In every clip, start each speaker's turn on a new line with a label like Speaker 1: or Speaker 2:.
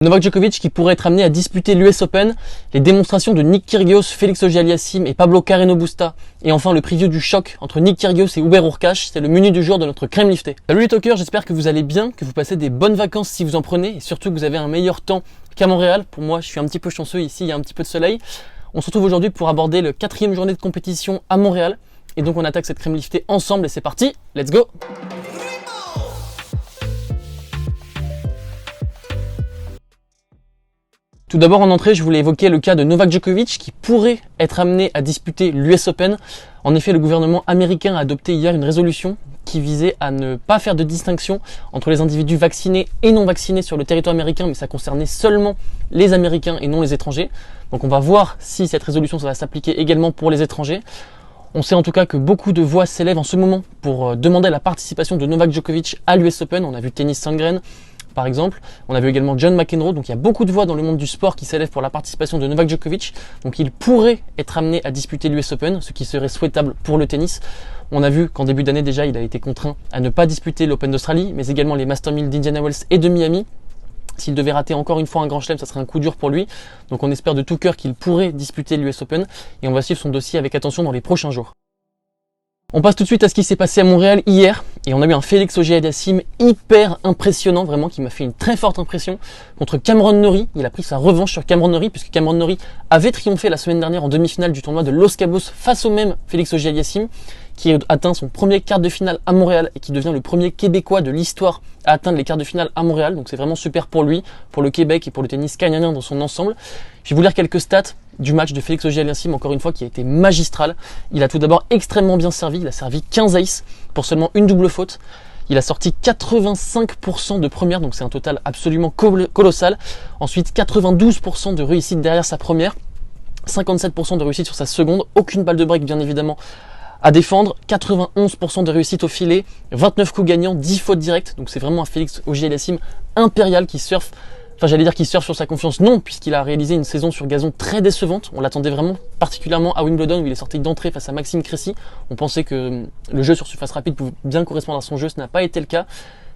Speaker 1: Novak Djokovic qui pourrait être amené à disputer l'US Open, les démonstrations de Nick Kyrgios, Félix Auger-Aliassime et Pablo Carreno Busta, et enfin le preview du choc entre Nick Kyrgios et Hubert Hurkacz, c'est le menu du jour de notre crème liftée. Salut les talkers, j'espère que vous allez bien, que vous passez des bonnes vacances si vous en prenez, et surtout que vous avez un meilleur temps qu'à Montréal. Pour moi, je suis un petit peu chanceux, ici il y a un petit peu de soleil. On se retrouve aujourd'hui pour aborder le 4e journée de compétition à Montréal, et donc on attaque cette crème liftée ensemble, et c'est parti, let's go! Tout d'abord en entrée, je voulais évoquer le cas de Novak Djokovic qui pourrait être amené à disputer l'US Open. En effet, le gouvernement américain a adopté hier une résolution qui visait à ne pas faire de distinction entre les individus vaccinés et non vaccinés sur le territoire américain, mais ça concernait seulement les Américains et non les étrangers. Donc on va voir si cette résolution ça va s'appliquer également pour les étrangers. On sait en tout cas que beaucoup de voix s'élèvent en ce moment pour demander la participation de Novak Djokovic à l'US Open. On a vu Tennis Sandgren par exemple, on a vu également John McEnroe, donc il y a beaucoup de voix dans le monde du sport qui s'élèvent pour la participation de Novak Djokovic, donc il pourrait être amené à disputer l'US Open, ce qui serait souhaitable pour le tennis. On a vu qu'en début d'année déjà, il a été contraint à ne pas disputer l'Open d'Australie, mais également les Masters 1000 d'Indiana Wells et de Miami. S'il devait rater encore une fois un grand chelem, ça serait un coup dur pour lui, donc on espère de tout cœur qu'il pourrait disputer l'US Open, et on va suivre son dossier avec attention dans les prochains jours. On passe tout de suite à ce qui s'est passé à Montréal hier, et on a eu un Félix Auger-Aliassime hyper impressionnant, vraiment, qui m'a fait une très forte impression contre Cameron Norrie. Il a pris sa revanche sur Cameron Norrie, puisque Cameron Norrie avait triomphé la semaine dernière en demi-finale du tournoi de Los Cabos face au même Félix Auger-Aliassime, qui a atteint son premier quart de finale à Montréal et qui devient le premier Québécois de l'histoire à atteindre les quarts de finale à Montréal. Donc c'est vraiment super pour lui, pour le Québec et pour le tennis canadien dans son ensemble. Je vais vous lire quelques stats du match de Félix Auger-Aliassime, encore une fois, qui a été magistral. Il a tout d'abord extrêmement bien servi, il a servi 15 aces pour seulement une double faute. Il a sorti 85% de première, donc c'est un total absolument colossal. Ensuite, 92% de réussite derrière sa première, 57% de réussite sur sa seconde, aucune balle de break bien évidemment à défendre, 91% de réussite au filet, 29 coups gagnants, 10 fautes directes, donc c'est vraiment un Félix Auger-Aliassime impérial qui surfe. Enfin, j'allais dire qu'il surfe sur sa confiance, non, puisqu'il a réalisé une saison sur gazon très décevante. On l'attendait vraiment, particulièrement à Wimbledon, où il est sorti d'entrée face à Maxime Cressy. On pensait que le jeu sur surface rapide pouvait bien correspondre à son jeu, ce n'a pas été le cas.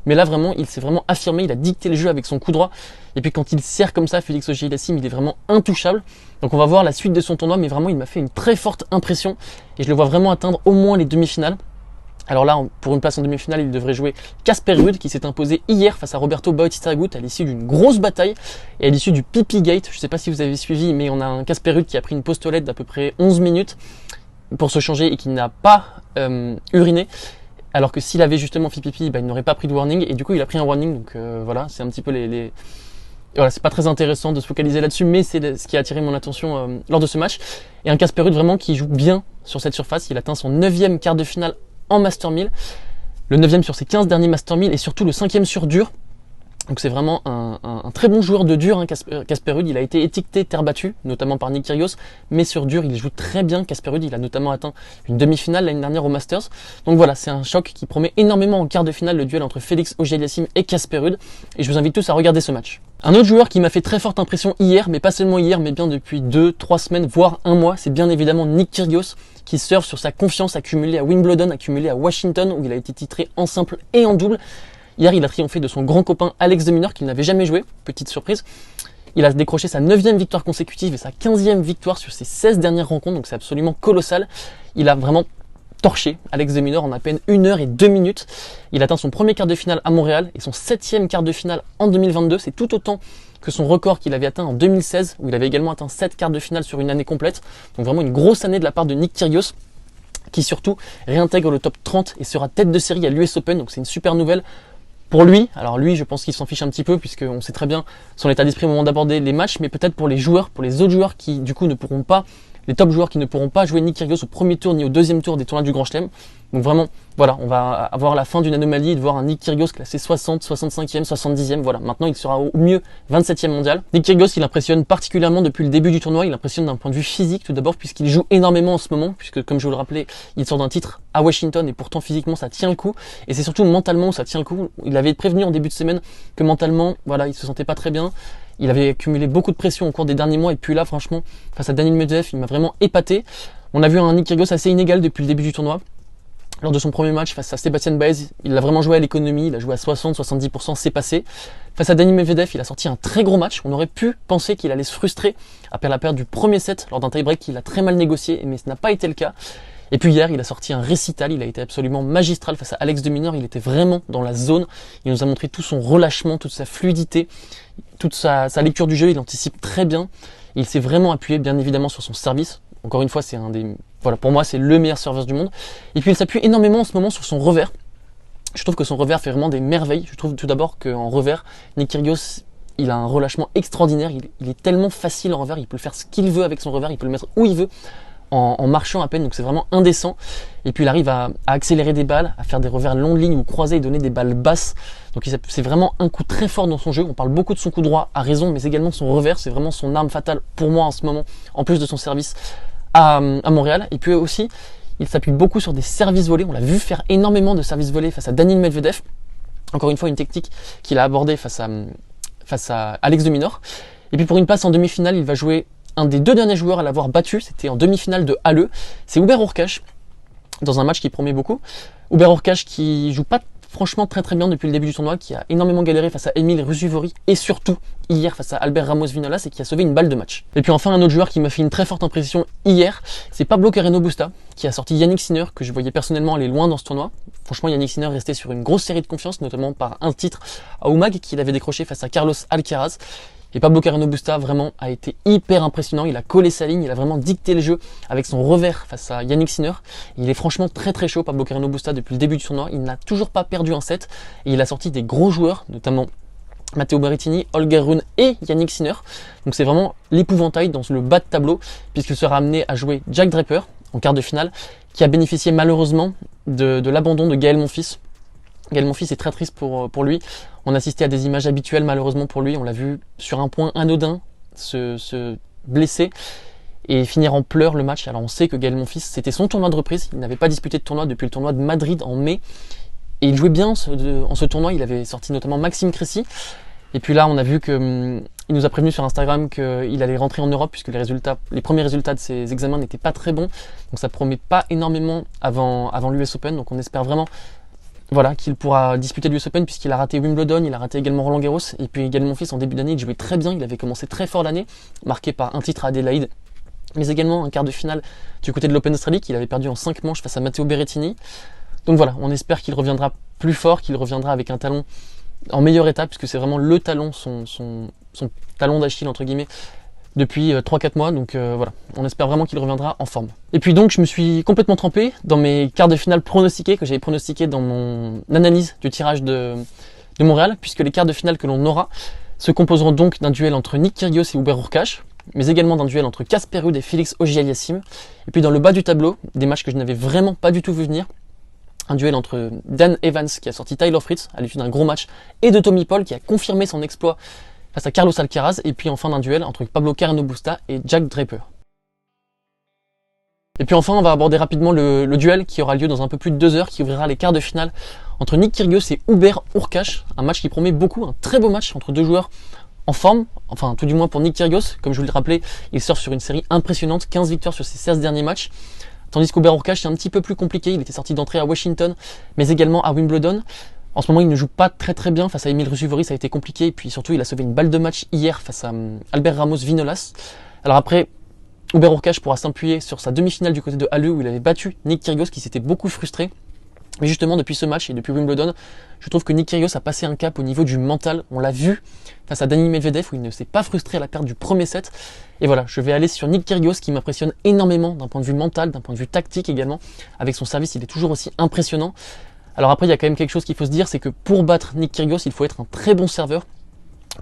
Speaker 1: Mais là, vraiment, il s'est vraiment affirmé, il a dicté le jeu avec son coup droit. Et puis quand il sert comme ça, Félix Auger-Aliassime, il est vraiment intouchable. Donc on va voir la suite de son tournoi, mais vraiment, il m'a fait une très forte impression. Et je le vois vraiment atteindre au moins les demi-finales. Alors là, pour une place en demi-finale, il devrait jouer Casper Ruud qui s'est imposé hier face à Roberto Bautista Agut à l'issue d'une grosse bataille et à l'issue du Pipi Gate. Je ne sais pas si vous avez suivi, mais on a un Casper Ruud qui a pris une pause toilette d'à peu près 11 minutes pour se changer et qui n'a pas uriné. Alors que s'il avait justement fait pipi, il n'aurait pas pris de warning et du coup il a pris un warning. Donc voilà, c'est un petit peu Voilà, c'est pas très intéressant de se focaliser là-dessus, mais c'est ce qui a attiré mon attention lors de ce match. Et un Casper Ruud vraiment qui joue bien sur cette surface. Il atteint son 9e quart de finale en Master 1000, le 9e sur ses 15 derniers Master 1000 et surtout le 5e sur dur. Donc c'est vraiment un très bon joueur de dur, hein, Casper Ruud. Il a été étiqueté terre battue, notamment par Nick Kyrgios, mais sur dur il joue très bien. Casper Ruud, il a notamment atteint une demi-finale l'année dernière au Masters. Donc voilà, c'est un choc qui promet énormément en quart de finale, le duel entre Félix Auger-Aliassime et Casper Ruud, et je vous invite tous à regarder ce match. Un autre joueur qui m'a fait très forte impression hier, mais pas seulement hier, mais bien depuis 2-3 semaines, voire un mois, c'est bien évidemment Nick Kyrgios, qui surfe sur sa confiance accumulée à Wimbledon, accumulée à Washington, où il a été titré en simple et en double. Hier, il a triomphé de son grand copain Alex de Minaur, qu'il n'avait jamais joué, petite surprise. Il a décroché sa 9e victoire consécutive et sa 15e victoire sur ses 16 dernières rencontres, donc c'est absolument colossal. Il a vraiment torché Alex de Minaur en à peine 1 heure et 2 minutes. Il atteint son premier quart de finale à Montréal et son 7e quart de finale en 2022. C'est tout autant que son record qu'il avait atteint en 2016, où il avait également atteint 7 quarts de finale sur une année complète. Donc vraiment une grosse année de la part de Nick Kyrgios, qui surtout réintègre le top 30 et sera tête de série à l'US Open. Donc c'est une super nouvelle pour lui. Alors lui, je pense qu'il s'en fiche un petit peu, puisqu'on sait très bien son état d'esprit au moment d'aborder les matchs, mais peut-être pour les joueurs, pour les autres joueurs qui du coup ne pourront pas, les top joueurs qui ne pourront pas jouer Nick Kyrgios au premier tour ni au deuxième tour des tournois du Grand Chelem. Donc vraiment, voilà, on va avoir la fin d'une anomalie et de voir un Nick Kyrgios classé 60, 65e, 70e. Voilà, maintenant il sera au mieux 27e mondial. Nick Kyrgios, il impressionne particulièrement depuis le début du tournoi. Il impressionne d'un point de vue physique tout d'abord, puisqu'il joue énormément en ce moment, puisque comme je vous le rappelais, il sort d'un titre à Washington et pourtant physiquement ça tient le coup. Et c'est surtout mentalement où ça tient le coup. Il avait prévenu en début de semaine que mentalement, voilà, il se sentait pas très bien. Il avait accumulé beaucoup de pression au cours des derniers mois et puis là, franchement, face à Daniil Medvedev, il m'a vraiment épaté. On a vu un Nick Kyrgios assez inégal depuis le début du tournoi. Lors de son premier match face à Sébastien Baez, il a vraiment joué à l'économie, il a joué à 60-70%, c'est passé. Face à Daniil Medvedev, il a sorti un très gros match. On aurait pu penser qu'il allait se frustrer après la perte du premier set lors d'un tie-break qu'il a très mal négocié, mais ce n'a pas été le cas. Et puis hier, il a sorti un récital, il a été absolument magistral face à Alex de Minaur, il était vraiment dans la zone. Il nous a montré tout son relâchement, toute sa fluidité, toute sa lecture du jeu, il anticipe très bien. Il s'est vraiment appuyé bien évidemment sur son service. Encore une fois, c'est voilà, pour moi, c'est le meilleur serveur du monde. Et puis il s'appuie énormément en ce moment sur son revers. Je trouve que son revers fait vraiment des merveilles. Je trouve tout d'abord qu'en revers, Nick Kyrgios, il a un relâchement extraordinaire. Il est tellement facile en revers, il peut faire ce qu'il veut avec son revers, il peut le mettre où il veut, en marchant à peine, donc c'est vraiment indécent. Et puis il arrive à accélérer des balles, à faire des revers longs de ligne ou croisés et donner des balles basses. Donc c'est vraiment un coup très fort dans son jeu. On parle beaucoup de son coup droit, à raison, mais également son revers, c'est vraiment son arme fatale pour moi en ce moment, en plus de son service à Montréal. Et puis aussi, il s'appuie beaucoup sur des services volés. On l'a vu faire énormément de services volés face à Daniil Medvedev. Encore une fois, une technique qu'il a abordée face à Alex de Minaur. Et puis pour une place en demi-finale, il va jouer un des deux derniers joueurs à l'avoir battu. C'était en demi-finale de Halle. C'est Hubert Hurkacz, dans un match qui promet beaucoup. Hubert Hurkacz qui joue pas franchement très bien depuis le début du tournoi, qui a énormément galéré face à Emil Rusuvori et surtout hier face à Albert Ramos Vinolas et qui a sauvé une balle de match. Et puis enfin un autre joueur qui m'a fait une très forte impression hier, c'est Pablo Carreno Busta qui a sorti Yannick Sinner que je voyais personnellement aller loin dans ce tournoi. Franchement Yannick Sinner restait sur une grosse série de confiance, notamment par un titre à Umag qu'il avait décroché face à Carlos Alcaraz. Et Pablo Carreno Busta vraiment a été hyper impressionnant, il a collé sa ligne, il a vraiment dicté le jeu avec son revers face à Yannick Sinner. Il est franchement très chaud Pablo Carreno Busta depuis le début du tournoi, il n'a toujours pas perdu un set et il a sorti des gros joueurs, notamment Matteo Berrettini, Holger Rune et Yannick Sinner. Donc c'est vraiment l'épouvantail dans le bas de tableau puisqu'il sera amené à jouer Jack Draper en quart de finale qui a bénéficié malheureusement de l'abandon de Gaël Monfils. Gaël Monfils est très triste pour lui. On assistait à des images habituelles malheureusement pour lui. On l'a vu sur un point anodin se blesser et finir en pleurs le match. Alors on sait que Gaël Monfils, c'était son tournoi de reprise. Il n'avait pas disputé de tournoi depuis le tournoi de Madrid en mai. Et il jouait bien en ce tournoi. Il avait sorti notamment Maxime Cressy. Et puis là, on a vu qu'il nous a prévenu sur Instagram qu'il allait rentrer en Europe puisque les premiers résultats de ses examens n'étaient pas très bons. Donc ça promet pas énormément avant l'US Open. Donc on espère vraiment qu'il pourra disputer l'US Open puisqu'il a raté Wimbledon, il a raté également Roland Garros. Et puis également mon fils en début d'année, il jouait très bien. Il avait commencé très fort l'année, marqué par un titre à Adélaïde. Mais également un quart de finale du côté de l'Open Australie qu'il avait perdu en 5 manches face à Matteo Berrettini. Donc voilà, on espère qu'il reviendra plus fort, qu'il reviendra avec un talon en meilleur état, puisque c'est vraiment le talon, son talon d'Achille entre guillemets, depuis 3-4 mois. Donc voilà, on espère vraiment qu'il reviendra en forme. Et puis donc je me suis complètement trempé dans mes quarts de finale pronostiqués, que j'avais pronostiqués dans mon analyse du tirage de Montréal, puisque les quarts de finale que l'on aura se composeront donc d'un duel entre Nick Kyrgios et Hubert Hurkacz, mais également d'un duel entre Casper Ruud et Félix Auger-Aliassime. Et puis dans le bas du tableau, des matchs que je n'avais vraiment pas du tout vu venir, un duel entre Dan Evans qui a sorti Tyler Fritz à l'issue d'un gros match et de Tommy Paul qui a confirmé son exploit face à Carlos Alcaraz, et puis enfin d'un duel entre Pablo Carreno Busta et Jack Draper. Et puis enfin on va aborder rapidement le duel qui aura lieu dans un peu plus de 2 heures, qui ouvrira les quarts de finale entre Nick Kyrgios et Hubert Hurkacz, un match qui promet beaucoup, un très beau match entre deux joueurs en forme, enfin tout du moins pour Nick Kyrgios. Comme je vous le rappelais, il sort sur une série impressionnante, 15 victoires sur ses 16 derniers matchs. Tandis qu'Hubert Hurkacz c'est un petit peu plus compliqué, il était sorti d'entrée à Washington, mais également à Wimbledon. En ce moment, il ne joue pas très bien face à Emil Rusuvori, ça a été compliqué, et puis surtout, il a sauvé une balle de match hier face à Albert Ramos Vinolas. Alors après, Hubert Hurkacz pourra s'appuyer sur sa demi-finale du côté de Halle où il avait battu Nick Kyrgios qui s'était beaucoup frustré. Mais justement, depuis ce match et depuis Wimbledon, je trouve que Nick Kyrgios a passé un cap au niveau du mental. On l'a vu face à Daniil Medvedev où il ne s'est pas frustré à la perte du premier set. Et voilà, je vais aller sur Nick Kyrgios qui m'impressionne énormément d'un point de vue mental, d'un point de vue tactique également. Avec son service, il est toujours aussi impressionnant. Alors après, il y a quand même quelque chose qu'il faut se dire, c'est que pour battre Nick Kyrgios, il faut être un très bon serveur,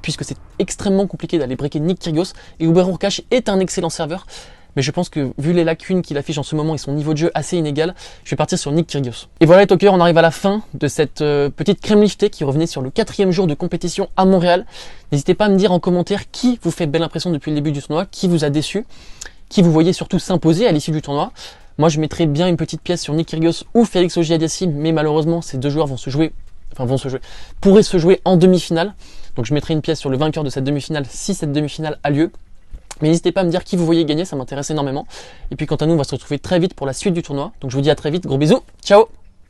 Speaker 1: puisque c'est extrêmement compliqué d'aller breaker Nick Kyrgios. Et Hubert Hurkacz est un excellent serveur. Mais je pense que vu les lacunes qu'il affiche en ce moment et son niveau de jeu assez inégal, je vais partir sur Nick Kyrgios. Et voilà les talkers, on arrive à la fin de cette petite crème liftée qui revenait sur le 4e jour de compétition à Montréal. N'hésitez pas à me dire en commentaire qui vous fait belle impression depuis le début du tournoi, qui vous a déçu, qui vous voyez surtout s'imposer à l'issue du tournoi. Moi je mettrais bien une petite pièce sur Nick Kyrgios ou Félix Auger-Aliassime, mais malheureusement ces deux joueurs pourraient se jouer en demi-finale. Donc je mettrai une pièce sur le vainqueur de cette demi-finale si cette demi-finale a lieu. Mais n'hésitez pas à me dire qui vous voyez gagner, ça m'intéresse énormément. Et puis quant à nous, on va se retrouver très vite pour la suite du tournoi. Donc je vous dis à très vite, gros bisous, ciao!